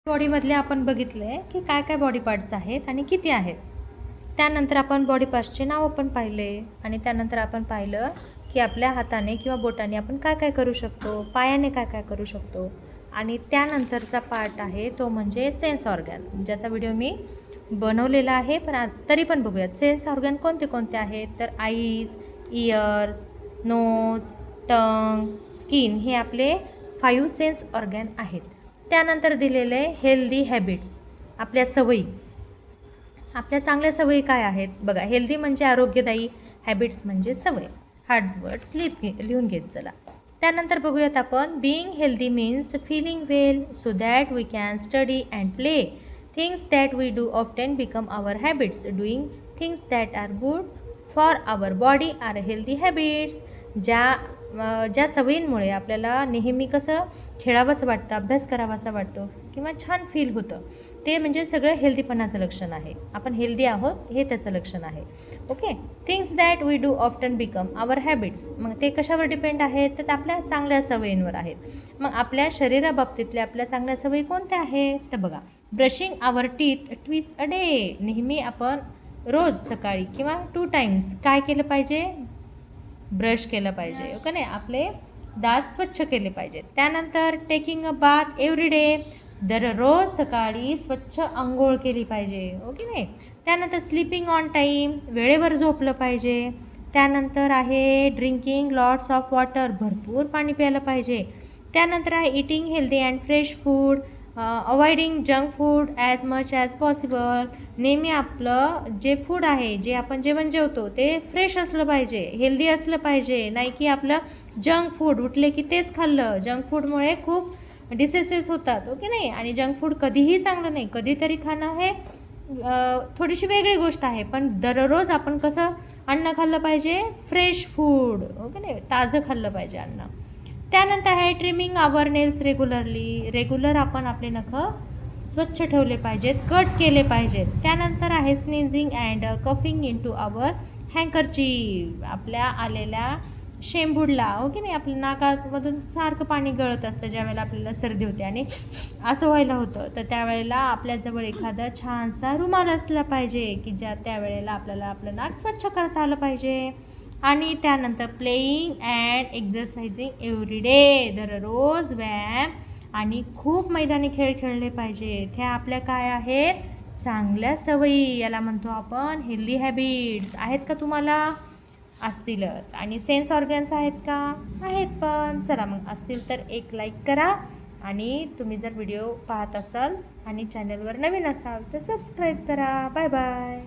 बॉडीमधले आपण बघितलं आहे की काय काय बॉडी पार्ट्स आहेत आणि किती आहेत. त्यानंतर आपण बॉडी पार्ट्सचे नावं पण पाहिले आणि त्यानंतर आपण पाहिलं की आपल्या हाताने किंवा बोटाने आपण काय काय करू शकतो, पायाने काय काय करू शकतो. आणि त्यानंतरचा पार्ट आहे तो म्हणजे सेन्स ऑर्गॅन, ज्याचा व्हिडिओ मी बनवलेला आहे. पण तरी पण बघूयात सेन्स ऑर्गॅन कोणते कोणते आहेत. तर आईज, इयर्स, नोज, टंग, स्किन हे आपले 5 सेन्स ऑर्गॅन आहेत. त्यानंतर दिलेले हेल्दी हॅबिट्स, आपल्या सवयी, आपल्या चांगल्या सवयी काय आहेत बघा. हेल्दी म्हणजे आरोग्यदायी, हॅबिट्स म्हणजे सवय. वर्ड्स लिहून घेत चला. त्यानंतर बघूयात आपण being healthy means feeling well so that we can study and play. Things that we do often become our habits. Doing things that are good for our body are healthy habits. ज्या सवयींमुळे आपल्याला नेहमी कसं खेळावंसं वाटतं, अभ्यास करावासा वाटतो किंवा छान फील होतं, ते म्हणजे सगळं हेल्दीपणाचं लक्षण आहे. आपण हेल्दी आहोत हे त्याचं लक्षण आहे. Okay. Things that we do often become our habits. मग ते कशावर डिपेंड आहेत तर आपल्या चांगल्या सवयींवर आहेत. मग आपल्या शरीराबाबतीतल्या आपल्या चांगल्या सवयी कोणत्या आहेत तर बघा. Brushing our teeth twice a day. नेहमी आपण रोज सकाळी किंवा 2 टाइम्स काय केलं पाहिजे, ब्रश केलं पाहिजे. ओके नाही, आपले दात स्वच्छ केले पाहिजेत. त्यानंतर taking a bath every day. दररोज सकाळी स्वच्छ आंघोळ केली पाहिजे. ओके नाही. त्यानंतर स्लीपिंग ऑन टाईम, वेळेवर झोपलं पाहिजे. त्यानंतर आहे ड्रिंकिंग लॉट्स ऑफ वॉटर, भरपूर पाणी प्यायलं पाहिजे. त्यानंतर आहे eating healthy and fresh food, avoiding junk food as much as possible. नेहमी आपलं जे फूड आहे, जे आपण जेवण जेवतो ते फ्रेश असलं पाहिजे, हेल्दी असलं पाहिजे. नाही की आपलं जंक फूड उठले की तेच खाल्लं. जंक फूडमुळे खूप डिसीसेस होतात. ओके नाही. आणि जंक फूड कधीही चांगलं नाही. कधीतरी खाणं हे थोडीशी वेगळी गोष्ट आहे. पण दररोज आपण कसं अन्न खाल्लं पाहिजे, फ्रेश फूड. ओके नाही, ताजं खाल्लं पाहिजे अन्न. त्यानंतर आहे ट्रिमिंग आवर नेल्स रेग्युलरली. रेग्युलर आपण आपले नखं स्वच्छ ठेवले पाहिजेत, कट केले पाहिजेत. त्यानंतर आहे स्नीझिंग अँड कफिंग इन टू आवर हँकरचीफ. आपल्या आलेल्या शेंबूडला, ओके नाही, आपल्या नाकामधून सारखं पाणी गळत असतं ज्यावेळेला आपल्याला सर्दी होते आणि असं व्हायला होतं, तर त्यावेळेला आपल्याजवळ एखादा छानसा रुमाल असला पाहिजे की त्यावेळेला आपल्याला आपलं नाक स्वच्छ करता आलं पाहिजे. आणि त्यानंतर प्लेईंग अँड एक्झरसाइजिंग एव्हरी डे. दररोज व्यायाम आणि खूप मैदानी खेळ खेळले पाहिजेत. ह्या आपल्या काय आहेत, चांगल्या सवयी. याला म्हणतो आपण हेल्दी हॅबिट्स. आहेत का तुम्हाला? असतीलच. आणि सेन्स ऑर्गन्स आहेत का? आहेत. पण चला मग असतील तर एक लाईक करा. आणि तुम्ही जर व्हिडिओ पाहत असाल आणि चॅनलवर नवीन असाल तर सबस्क्राईब करा. Bye bye.